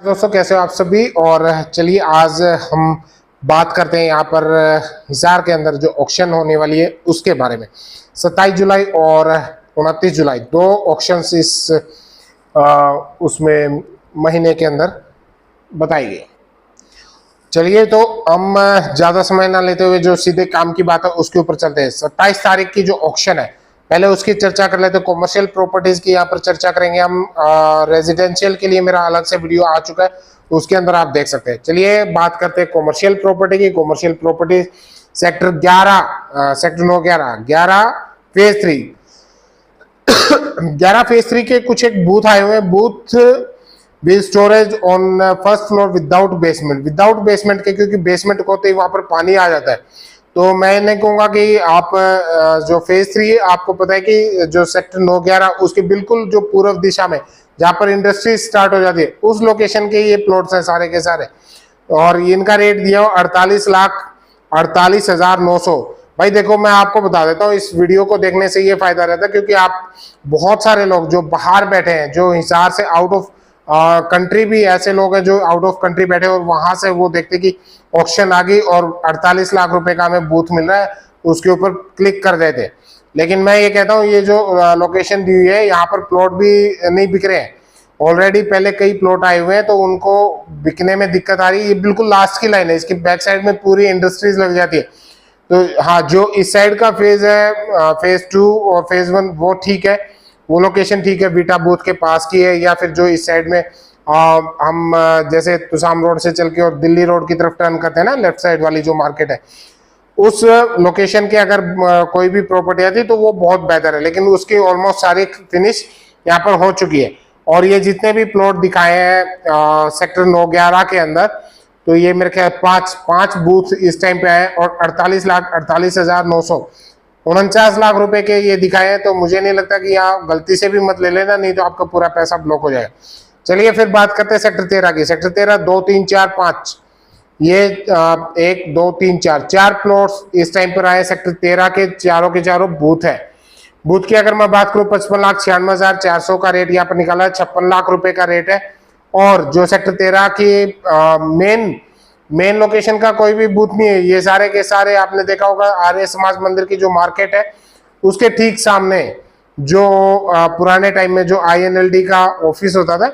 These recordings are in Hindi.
दोस्तों, कैसे हो आप सभी। और चलिए आज हम बात करते हैं यहाँ पर हिसार के अंदर जो ऑक्शन होने वाली है उसके बारे में। 27 जुलाई और 29 जुलाई दो ऑक्शंस इस उसमें महीने के अंदर बताई गई। चलिए तो हम ज़्यादा समय ना लेते हुए जो सीधे काम की बात है उसके ऊपर चलते हैं। 27 तारीख की जो ऑक्शन है पहले उसकी चर्चा कर लेते हैं। कॉमर्शियल प्रॉपर्टीज की यहाँ पर चर्चा करेंगे हम। रेजिडेंशियल के लिए मेरा अलग से वीडियो आ चुका है, उसके अंदर आप देख सकते हैं। चलिए बात करते हैं कॉमर्शियल प्रॉपर्टी की। Commercial property sector 11 sector 9 11 phase 3 11 phase 3 के कुछ एक बूथ आए हुए हैं। Booth with storage on first floor without basement के, क्योंकि बेसमेंट को होते ही वहां पर पानी आ जाता है। तो मैं नहीं कहूंगा कि आप जो फेज 3 है, आपको पता है कि जो सेक्टर 9 11 उसके बिल्कुल जो पूर्व दिशा में जहां पर इंडस्ट्री स्टार्ट हो जाती है उस लोकेशन के ये प्लॉट्स हैं सारे के सारे। और इनका रेट दिया हो 48,48,900। भाई देखो, मैं आपको बता देता हूँ, इस वीडियो को देखने से ये फायदा रहता है क्योंकि आप बहुत सारे लोग जो बाहर बैठे हैं, जो हिसार से आउट ऑफ कंट्री भी ऐसे लोग हैं जो आउट ऑफ कंट्री बैठे और वहां से वो देखते कि ऑक्शन आ गई और 48 लाख रुपए का हमें बूथ मिल रहा है, उसके ऊपर क्लिक कर देते। लेकिन मैं ये कहता हूँ, ये जो लोकेशन दी हुई है यहाँ पर प्लॉट भी नहीं बिक रहे हैं। ऑलरेडी पहले कई प्लॉट आए हुए हैं तो उनको बिकने में दिक्कत आ रही है। ये बिल्कुल लास्ट की लाइन है, इसकी बैक साइड में पूरी इंडस्ट्रीज लग जाती है। तो हाँ, जो इस साइड का फेज है फेज 2 और फेज 1 वो ठीक है, वो लोकेशन ठीक है, बीटा बूथ के पास की है। या फिर जो इस साइड में हम जैसे तुसाम रोड से चल के और दिल्ली रोड की तरफ टर्न करते हैं ना, लेफ्ट साइड वाली जो मार्केट है, उस लोकेशन के अगर कोई भी प्रॉपर्टी आती है तो वो बहुत बेहतर है। लेकिन उसकी ऑलमोस्ट सारी फिनिश यहाँ पर हो चुकी है। और ये जितने भी प्लॉट दिखाए हैं सेक्टर 9 11 के अंदर, तो ये मेरे ख्याल पांच बूथ इस टाइम पे आए और 48,48,900 49 लाख रुपए के ये दिखाए हैं। तो मुझे नहीं लगता कि यहाँ गलती से भी मत ले लेना, नहीं तो आपका पूरा पैसा ब्लॉक हो जाएगा। चलिए फिर बात करते हैं सेक्टर 13 की। सेक्टर 13 2 3 4 5 ये 1 2 3 4 प्लॉट्स इस टाइम पर आए सेक्टर 13 के चारों बूथ है। बूथ की अगर मैं बात करूं 55,96,400 का रेट यहाँ पर निकाला है, 56 लाख रुपए का रेट है। और जो सेक्टर 13 की मेन लोकेशन का कोई भी बूथ नहीं है। ये सारे के सारे आपने देखा होगा आर्य समाज मंदिर की जो मार्केट है उसके ठीक सामने जो पुराने टाइम में जो INLD का ऑफिस होता था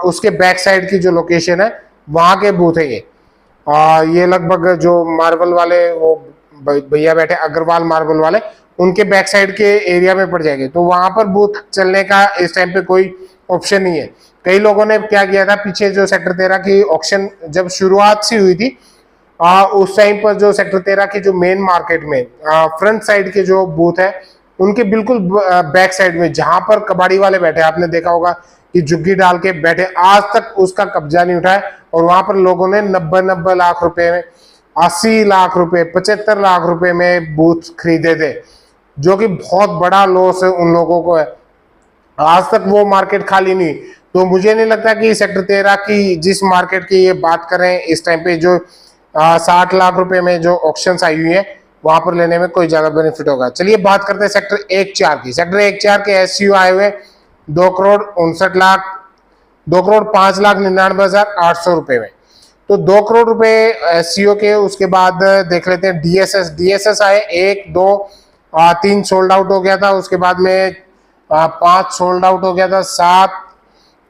उसके बैक साइड की जो लोकेशन है वहां के बूथ है ये लगभग जो मार्बल वाले वो भैया बैठे अग्रवाल मार्बल वाले, उनके बैक साइड के एरिया में पड़ जाएंगे। तो वहां पर बूथ चलने का इस टाइम पे कोई ऑप्शन नहीं है। कई लोगों ने क्या किया था, पीछे जो सेक्टर 13 की ऑक्शन जब शुरुआत सी हुई थी उस टाइम पर जो सेक्टर 13 की जो मेन मार्केट में फ्रंट साइड के जो बूथ है उनके बिल्कुल बैक साइड में जहां पर कबाड़ी वाले बैठे, आपने देखा होगा कि झुग्गी डाल के बैठे, आज तक उसका कब्जा नहीं उठाया। और वहां पर लोगों ने 90 लाख रुपए में, 80 लाख रुपए, 75 लाख रुपए में बूथ खरीदे थे, जो कि बहुत बड़ा लॉस है उन लोगों को है। आज तक वो मार्केट खाली नहीं। तो मुझे नहीं लगता कि सेक्टर 13 की जिस मार्केट की ये बात करें इस टाइम पे जो 60 लाख रुपए में जो ऑक्शंस आई हुई है वहां पर लेने में कोई ज्यादा बेनिफिट होगा। चलिए बात करते हैं सेक्टर 1 4 की। सेक्टर 1 4 के SCU आए हुए 2,59,99,800 रुपए में। तो 2 करोड़ रुपए SCO के। उसके बाद देख लेते हैं DSS आए 1 2 3 सोल्ड आउट हो गया था। उसके बाद में 5 सोल्ड आउट हो गया था, 7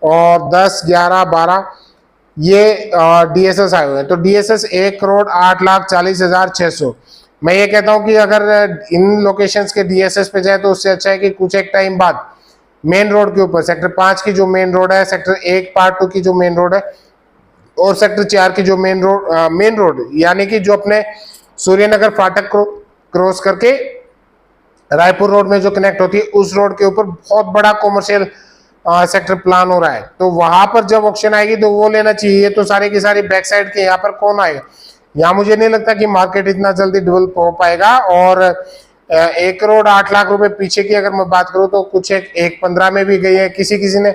और 10 11 12 ये DSS आए हुए हैं। तो DSS 1,08,40,600। मैं ये कहता हूं कि अगर इन लोकेशंस के DSS पे जाए तो उससे अच्छा है कि कुछ एक टाइम बाद मेन रोड के ऊपर सेक्टर 5 की जो मेन रोड है, सेक्टर 1 पार्ट 2 की जो मेन रोड है और सेक्टर 4 की जो मेन रोड यानी कि जो अपने सूर्यनगर फाटक को क्रॉस करके रायपुर रोड में जो कनेक्ट होती है उस रोड के ऊपर बहुत बड़ा कॉमर्शियल सेक्टर प्लान हो रहा है। तो वहां पर जब ऑक्शन आएगी तो वो लेना चाहिए। तो सारे की सारी बैक साइड के यहाँ पर कौन आएगा, यहाँ मुझे नहीं लगता कि मार्केट इतना जल्दी डेवलप हो पाएगा। और 1,08,00,000 रुपए पीछे की अगर मैं बात करूं तो कुछ एक 15 में भी गई है, किसी ने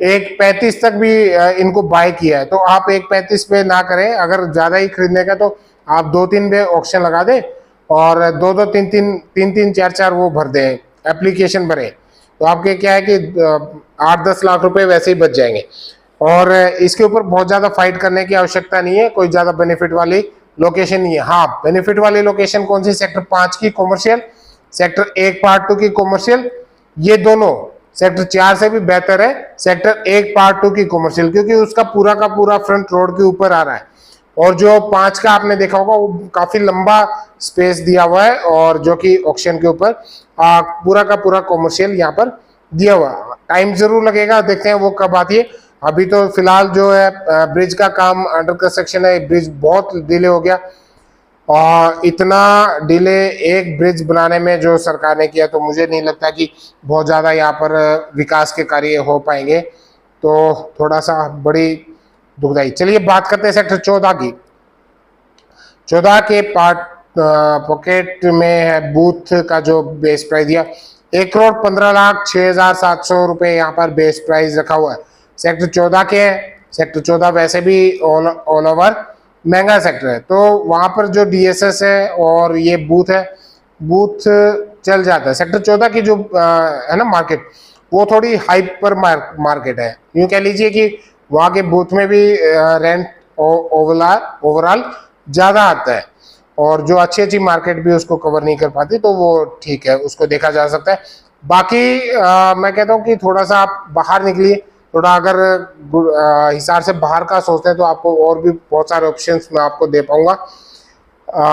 1,35 तक भी इनको बाय किया है। तो आप 1,35 पे ना करें, अगर ज्यादा ही खरीदने का तो आप 2-3 पे ऑक्शन लगा दें और 2-2 3-3 4-4 वो भर दें, एप्लीकेशन भरे, तो आपके क्या है कि 8-10 लाख रुपए वैसे ही बच जाएंगे। और इसके ऊपर बहुत ज़्यादा फाइट करने की आवश्यकता नहीं है, कोई ज़्यादा बेनिफिट वाली लोकेशन नहीं है। हाँ, बेनिफिट वाली लोकेशन कौन सी? सेक्टर 5 की कॉमर्शियल, सेक्टर 1 पार्ट 2 की कॉमर्शियल, ये दोनों सेक्टर 4 से भी बेहतर है सेक्टर 1 पार्ट 2 की कॉमर्शियल, क्योंकि उसका पूरा का पूरा फ्रंट रोड के ऊपर आ रहा है। और जो 5 का आपने देखा होगा वो काफी लंबा स्पेस दिया हुआ है, और जो कि ऑक्शन के ऊपर पूरा का पूरा कॉमर्शियल यहाँ पर दिया हुआ है। टाइम जरूर लगेगा, देखते हैं वो कब आती है। अभी तो फिलहाल जो है ब्रिज का काम अंडर कंस्ट्रक्शन है, ब्रिज बहुत डिले हो गया, और इतना डिले एक ब्रिज बनाने में जो सरकार ने किया, तो मुझे नहीं लगता कि बहुत ज़्यादा यहाँ पर विकास के कार्य हो पाएंगे, तो थोड़ा सा बड़ी दुखदाई। चलिए बात करते हैं सेक्टर 14 की। 14 के पार्ट पॉकेट में है बूथ का जो बेस प्राइस दिया 1,15,06,700 रुपये यहाँ पर बेस प्राइस रखा हुआ है। सेक्टर 14 के है, सेक्टर 14 वैसे भी ऑल ओवर महंगा सेक्टर है, तो वहाँ पर जो डीएसएस है और ये बूथ है, बूथ चल जाता है। सेक्टर 14 की जो है ना मार्केट, वो थोड़ी हाइपर मार्केट है, यूँ कह लीजिए कि वहाँ के बूथ में भी रेंट ओवरऑल ज़्यादा आता है, और जो अच्छी अच्छी मार्केट भी उसको कवर नहीं कर पाती, तो वो ठीक है, उसको देखा जा सकता है। बाकी मैं कहता हूँ कि थोड़ा सा आप बाहर निकलिए, थोड़ा अगर हिसार से बाहर का सोचते हैं तो आपको और भी बहुत सारे ऑप्शंस मैं आपको दे पाऊंगा।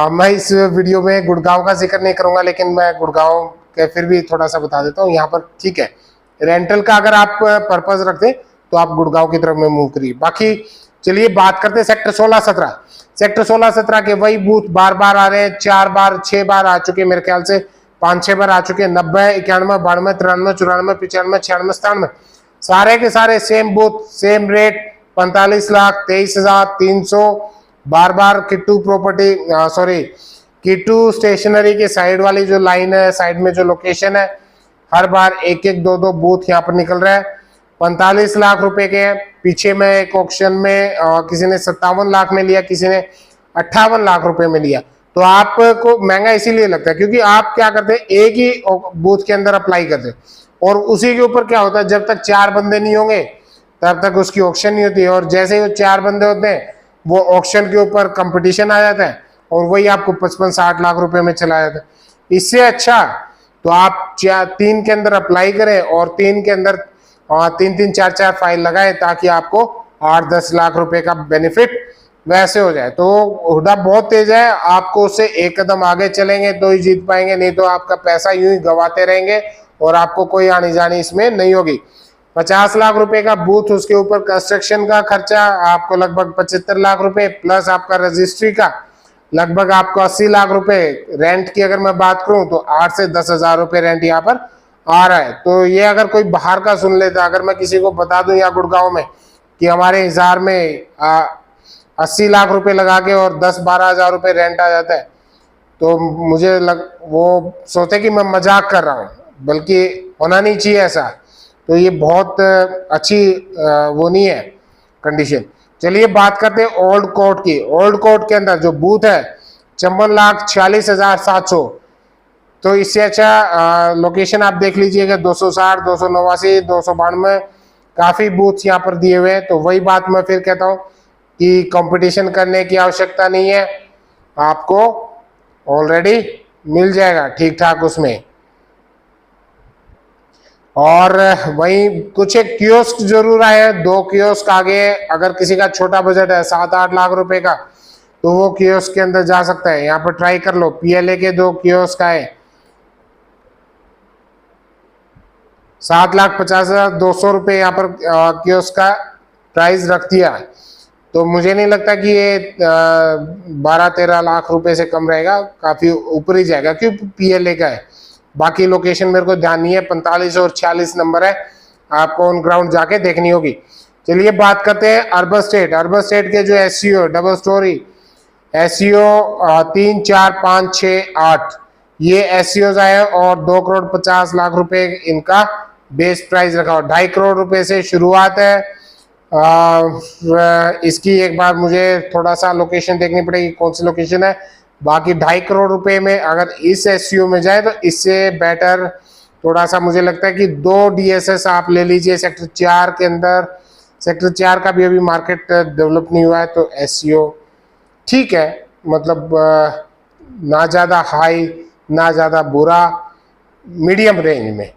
मैं इस वीडियो में गुड़गांव का जिक्र नहीं करूंगा, लेकिन मैं गुड़गांव के फिर भी थोड़ा सा बता देता हूँ। यहाँ पर ठीक है, रेंटल का अगर आप पर्पज रखते तो आप गुड़गांव की तरफ में मूव करिए। बाकी चलिए बात करते हैं सेक्टर 16-17। सेक्टर 16-17 के वही बूथ बार बार आ रहे हैं, 4 बार 6 बार आ चुके, मेरे ख्याल से 5-6 बार आ चुके। 90, 91, 92, 93, 94, 95, 96, 97 सारे के सारे सेम बूथ, सेम रेट, 45,23,300। बार बार Kittu property, sorry Kittu stationery के साइड वाली जो लाइन है, साइड में जो लोकेशन है, हर बार एक एक दो दो बूथ यहाँ पर निकल रहा है। 45 लाख रुपए के पीछे में एक ऑक्शन में किसी ने 57 लाख में लिया, किसी ने 58 लाख रुपए में लिया। तो आपको महंगा इसीलिए लगता है क्योंकि आप क्या करते हैं, एक ही बूथ के अंदर अप्लाई करते हैं, और उसी के ऊपर क्या होता है, जब तक 4 बंदे नहीं होंगे तब तक उसकी ऑक्शन नहीं होती है, और जैसे ही वो 4 बंदे होते हैं वो ऑक्शन के ऊपर कंपटीशन आ जाता है, और वही आपको 55-60 लाख रुपए में चला जाता है। इससे अच्छा तो आप 3 के अंदर अप्लाई करें, और 3 के अंदर 3-3, 4-4 फाइल लगाए, ताकि आपको 8-10 लाख रुपए का बेनिफिट वैसे हो जाए। तो हुडा बहुत तेज है, आपको उससे एक कदम आगे चलेंगे तो ही जीत पाएंगे, नहीं तो आपका पैसा यूं ही गवाते रहेंगे और आपको कोई आनी जानी इसमें नहीं होगी। 50 लाख रुपए का बूथ, उसके ऊपर कंस्ट्रक्शन का खर्चा आपको लगभग 75 लाख रुपए, प्लस आपका रजिस्ट्री का लगभग आपको 80 लाख रुपए। रेंट की अगर मैं बात करूं तो 8 से 10 हजार रुपए रेंट यहाँ पर आ रहा है। तो ये अगर कोई बाहर का सुन लेता, अगर मैं किसी को बता दूं यहाँ गुड़गांव में कि हमारे हिसार में 80 लाख रुपए लगा के और 10-12 हजार रुपए रेंट आ जाता है, तो मुझे वो सोचे कि मैं मजाक कर रहा हूँ, बल्कि होना नहीं चाहिए ऐसा। तो ये बहुत अच्छी वो नहीं है कंडीशन। चलिए बात करते हैं ओल्ड कोर्ट की। ओल्ड कोर्ट के अंदर जो बूथ है 54,46,700, तो इससे अच्छा लोकेशन आप देख लीजिएगा, 260, 289, 292 काफी बूथ यहाँ पर दिए हुए हैं। तो वही बात मैं फिर कहता हूँ कि कंपटीशन करने की आवश्यकता नहीं है, आपको ऑलरेडी मिल जाएगा ठीक ठाक उसमें। और वहीं कुछ एक कियोस्क जरूर आए हैं, 2 कियोस्क आगे, अगर किसी का छोटा बजट है 7-8 लाख रुपए का, तो वो कियोस्क के अंदर जा सकता है। यहाँ पर ट्राई कर लो, पीएलए के 2 कियोस्क आए, 7,50,200 रुपये यहाँ पर कियोस्क का प्राइस रख दिया। तो मुझे नहीं लगता कि ये 12-13 लाख रुपए से कम रहेगा, काफी ऊपर ही जाएगा, क्यों पीएलए का है। बाकी लोकेशन मेरे को ध्यान नहीं है, 45 और 46 नंबर है, आपको ऑन ग्राउंड जाके देखनी होगी। चलिए बात करते हैं अर्बन स्टेट। अर्बन स्टेट के जो एससीओ डबल स्टोरी एससीओ 3, 4, 5, 6, 8 ये एससीओ आए, और 2,50,00,000 रुपए इनका बेस प्राइस रखा हो। 2.5 करोड़ रुपए से शुरुआत है। इसकी एक बार मुझे थोड़ा सा लोकेशन देखनी पड़ेगी, कौन सी लोकेशन है। बाकी 2.5 करोड़ रुपए में अगर इस एससीओ में जाए तो इससे बेटर थोड़ा सा मुझे लगता है कि 2 डीएसएस आप ले लीजिए सेक्टर 4 के अंदर, सेक्टर 4 का भी अभी मार्केट डेवलप नहीं हुआ है, तो एससीओ ठीक है, मतलब ना ज़्यादा हाई ना ज़्यादा बुरा, मीडियम रेंज में,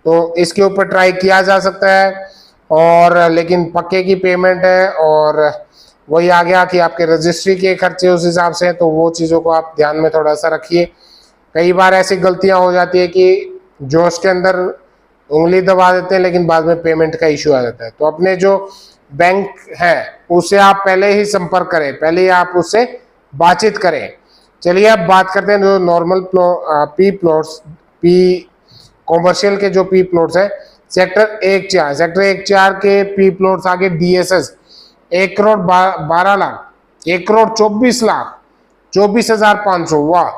तो इसके ऊपर ट्राई किया जा सकता है। और लेकिन पक्के की पेमेंट है, और वही आ गया कि आपके रजिस्ट्री के खर्चे उस हिसाब से, तो वो चीज़ों को आप ध्यान में थोड़ा सा रखिए। कई बार ऐसी गलतियां हो जाती है कि जोश के अंदर उंगली दबा देते हैं, लेकिन बाद में पेमेंट का इशू आ जाता है। तो अपने जो बैंक है उससे आप पहले ही संपर्क करें, पहले ही आप उससे बातचीत करें। चलिए अब बात करते हैं जो normal P plots, P commercial के जो पी प्लॉट्स है, सेक्टर 1-4, सेक्टर 1-4 के पी प्लॉट्स आगे डीएसएस 1,12,00,000, 1,24,00,000, 24,500। वाह,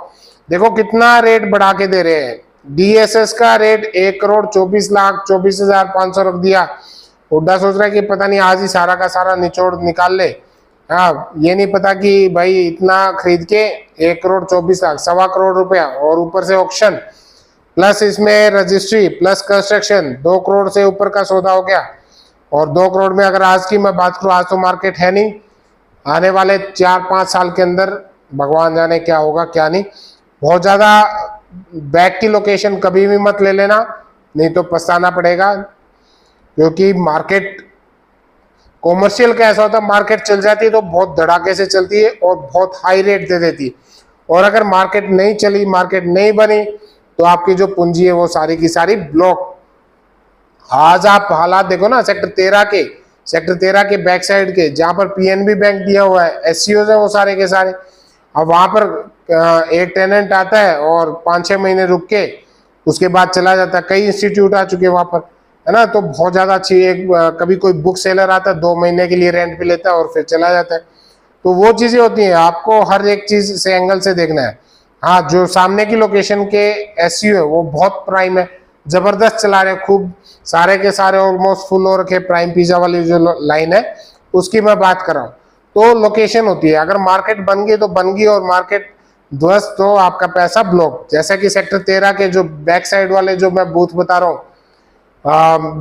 देखो कितना रेट बढ़ा के दे रहे हैं। डीएसएस का रेट 1,24,00,000, 24,500 रख दिया। हुड्डा सोच रहा है कि पता नहीं आज ही सारा का सारा निचोड़ निकाल ले। हाँ, ये नहीं पता कि भाई इतना खरीद के 1,24,00,000, 1.25 करोड़ रुपया, और ऊपर से ऑक्शन प्लस इसमें रजिस्ट्री प्लस कंस्ट्रक्शन, 2 करोड़ से ऊपर का सौदा हो गया। और 2 करोड़ में अगर आज की मैं बात करूँ, आज तो मार्केट है नहीं, आने वाले 4-5 साल के अंदर भगवान जाने क्या होगा क्या नहीं। बहुत ज़्यादा बैक की लोकेशन कभी भी मत ले लेना, नहीं तो पछताना पड़ेगा, क्योंकि मार्केट कॉमर्शियल का ऐसा होता है, मार्केट चल जाती है तो बहुत धड़ाके से चलती है और बहुत हाई रेट दे देती है, और अगर मार्केट नहीं चली, मार्केट नहीं बनी, तो आपकी जो पूंजी है वो सारी की सारी ब्लॉक। आज आप हालात देखो ना, सेक्टर 13 के बैक साइड के, जहां पर पीएनबी बैंक दिया हुआ है, एससीओ है वो सारे के सारे। अब वहां पर एक टेनेंट आता है और 5-6 महीने रुक के उसके बाद चला जाता है। कई इंस्टीट्यूट आ चुके हैं वहां पर, है ना, तो बहुत ज्यादा अच्छी एक कभी कोई बुक सेलर आता है 2 महीने के लिए रेंट पे लेता है और फिर चला जाता है। तो वो चीजें होती हैं, आपको हर एक चीज से एंगल से देखना है। हाँ, जो सामने की लोकेशन के एससीओ है वो बहुत प्राइम है, जबरदस्त चला रहे, खूब सारे के सारे ऑलमोस्ट फुल हो रखे। प्राइम पिज्जा वाली जो लाइन है उसकी मैं बात कर रहा हूँ। तो लोकेशन होती है, अगर मार्केट बन गई तो बन गई, और मार्केट ध्वस्त तो आपका पैसा ब्लॉक। जैसा कि सेक्टर 13 के जो बैक साइड वाले जो मैं बूथ बता रहा हूँ,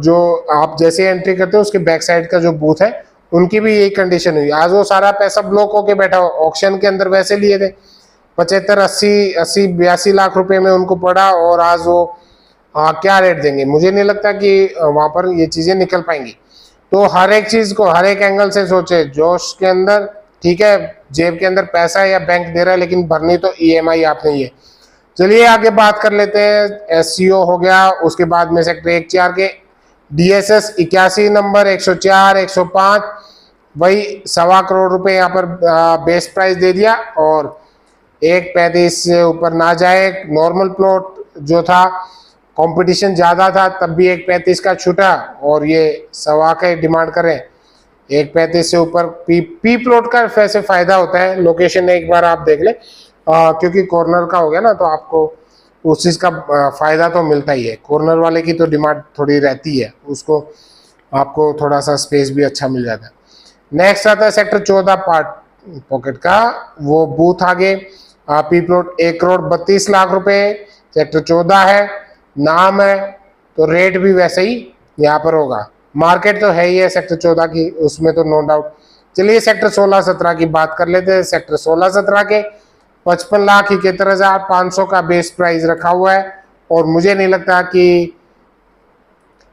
जो आप जैसे एंट्री करते हो उसके बैक साइड का जो बूथ है, उनकी भी यही कंडीशन हुई। आज वो सारा पैसा ब्लॉक होके बैठा हो, ऑक्शन के अंदर वैसे लिए थे 75, 80, 82 लाख रुपए में उनको पड़ा, और आज वो क्या रेट देंगे। मुझे नहीं लगता कि वहां पर ये चीजें निकल पाएंगी। तो हर एक चीज को हर एक एंगल से सोचे। जोश के अंदर ठीक है, जेब के अंदर पैसा है या बैंक दे रहा है, लेकिन भरनी तो ईएमआई आपने ही है। चलिए आगे बात कर लेते हैं। एससीओ हो गया, उसके बाद में सेक्टर 1-4 के डीएसएस 81 नंबर 104, 105, वही 1.25 करोड़ रुपए यहाँ पर बेस प्राइस दे दिया, और 1.35 से ऊपर ना जाए। नॉर्मल प्लॉट जो था, कंपटीशन ज़्यादा था, तब भी 1.35 का छूटा, और ये 1.25 का डिमांड करें। 1.35 से ऊपर पी प्लॉट का वैसे फायदा होता है, लोकेशन एक बार आप देख ले, क्योंकि कॉर्नर का हो गया ना, तो आपको उस चीज़ का फायदा तो मिलता ही है। कॉर्नर वाले की तो डिमांड थोड़ी रहती है, उसको आपको थोड़ा सा स्पेस भी अच्छा मिल जाता है। नेक्स्ट आता है सेक्टर 14 पार्ट पॉकेट का, वो बूथ आगे पी प्लॉट 1,32,00,000 रुपए, सेक्टर 14 है, नाम है, तो रेट भी वैसे ही यहाँ पर होगा। मार्केट तो है ही है सेक्टर 14 की, उसमें तो नो डाउट। चलिए सेक्टर 16-17 की बात कर लेते हैं। सेक्टर 16-17 के 55,71,500 का बेस प्राइस रखा हुआ है, और मुझे नहीं लगता कि,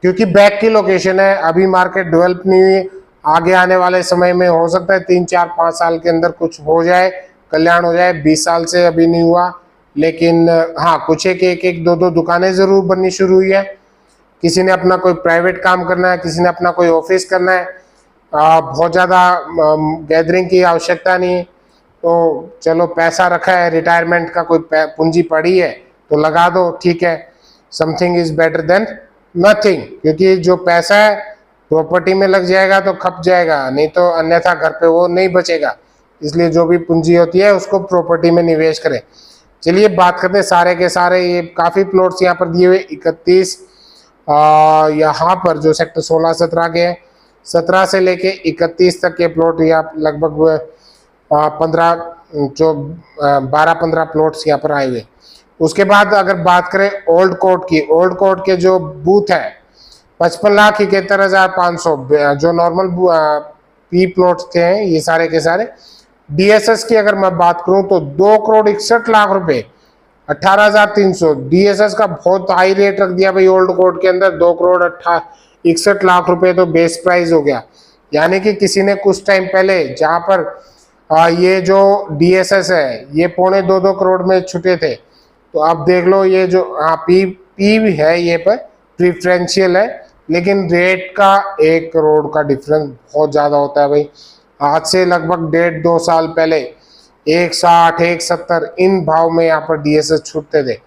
क्योंकि बैक की लोकेशन है, अभी मार्केट डेवलप नहीं हुई, आगे आने वाले समय में हो सकता है 3-4-5 साल के अंदर कुछ हो जाए, कल्याण हो जाए। 20 साल से अभी नहीं हुआ, लेकिन हाँ, कुछ एक 2-2 दुकानें जरूर बननी शुरू हुई है। किसी ने अपना कोई प्राइवेट काम करना है, किसी ने अपना कोई ऑफिस करना है, बहुत ज़्यादा गैदरिंग की आवश्यकता नहीं है, तो चलो पैसा रखा है, रिटायरमेंट का कोई पूंजी पड़ी है तो लगा दो, ठीक है। Something is better than nothing, क्योंकि जो पैसा है प्रॉपर्टी में लग जाएगा तो खप जाएगा, नहीं तो अन्यथा घर पे वो नहीं बचेगा। इसलिए जो भी पूंजी होती है उसको प्रॉपर्टी में निवेश करें। चलिए बात करते हैं सारे के सारे, ये काफ़ी प्लॉट्स यहाँ पर दिए हुए 31 यहाँ पर जो सेक्टर 16-17 के हैं, 17 से लेके 31 तक के प्लॉट यहाँ लगभग 12-15 प्लॉट्स यहाँ पर आए हुए। उसके बाद अगर बात करें ओल्ड कोर्ट की, ओल्ड कोर्ट के जो बूथ है 55,71,500 जो नॉर्मल पी प्लॉट के हैं ये सारे के सारे। डीएसएस की अगर मैं बात करूं तो 2,61,00,000 रुपए, 18,300। डीएसएस का बहुत हाई रेट रख दिया भाई ओल्ड कोर्ट के अंदर, 2,61,00,000 रुपए तो बेस प्राइस हो गया। यानी कि किसी ने कुछ टाइम पहले जहां पर ये जो डीएसएस है ये 2.25 करोड़ में छुटे थे, तो आप देख लो ये जो पी भी है ये पर प्रीफरेंशियल है, लेकिन रेट का 1 करोड़ का डिफरेंस बहुत ज्यादा होता है भाई। आज से लगभग 1.5-2 साल पहले 160 170 इन भाव में यहाँ पर डीएसएस छूटते थे।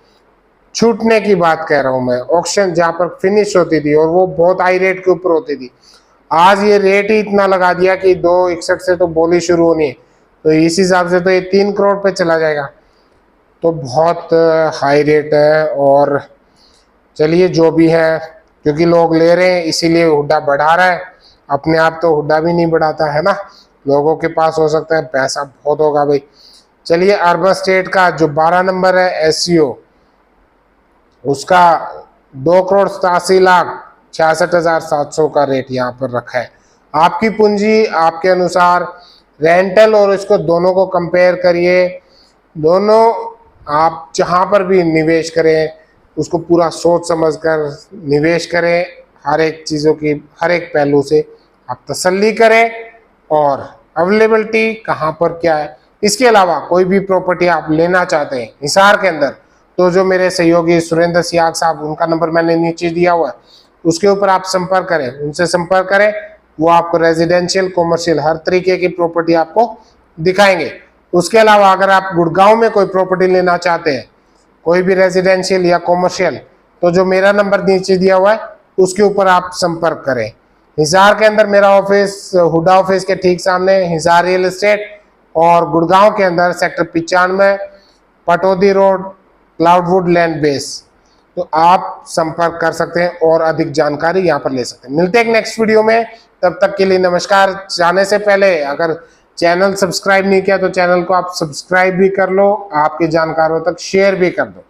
छूटने की बात कह रहा हूं मैं, ऑक्शन जहां पर फिनिश होती थी और वो बहुत हाई रेट के ऊपर होती थी। आज ये रेट ही इतना लगा दिया कि 2.61 से तो बोली शुरू होनी है, तो इस हिसाब से तो ये 3 करोड़ पे चला जाएगा, तो बहुत हाई रेट है। और चलिए जो भी है, क्योंकि लोग ले रहे हैं इसीलिए हुड्डा बढ़ा रहा है, अपने आप तो हुड्डा भी नहीं बढ़ाता है ना, लोगों के पास हो सकता है पैसा बहुत होगा भाई। चलिए अर्बन स्टेट का जो 12 नंबर है एससीओ, उसका 2,87,66,700 का रेट यहाँ पर रखा है। आपकी पूंजी आपके अनुसार, रेंटल और इसको दोनों को कंपेयर करिए, दोनों आप जहां पर भी निवेश करें उसको पूरा सोच समझकर निवेश करें, हर एक चीज़ों की हर एक पहलू से आप तसल्ली करें और अवेलेबिलिटी कहाँ पर क्या है। इसके अलावा कोई भी प्रॉपर्टी आप लेना चाहते हैं हिसार के अंदर, तो जो मेरे सहयोगी सुरेंद्र सियाग साहब, उनका नंबर मैंने नीचे दिया हुआ है, उसके ऊपर आप संपर्क करें, उनसे संपर्क करें, वो आपको रेजिडेंशियल कॉमर्शियल हर तरीके की प्रॉपर्टी आपको दिखाएंगे। उसके अलावा अगर आप गुड़गांव में कोई प्रॉपर्टी लेना चाहते हैं, कोई भी रेजिडेंशियल या कॉमर्शियल, तो जो मेरा नंबर नीचे दिया हुआ है उसके ऊपर आप संपर्क करें। हिसार के अंदर मेरा ऑफिस हुडा ऑफिस के ठीक सामने हिसार रियल एस्टेट, और गुड़गांव के अंदर sector 95 Pataudi road Cloudwood land base, तो आप संपर्क कर सकते हैं और अधिक जानकारी यहाँ पर ले सकते हैं। मिलते हैं एक नेक्स्ट वीडियो में, तब तक के लिए नमस्कार। जाने से पहले अगर चैनल सब्सक्राइब नहीं किया तो चैनल को आप सब्सक्राइब भी कर लो, आपके जानकारों तक शेयर भी कर दो।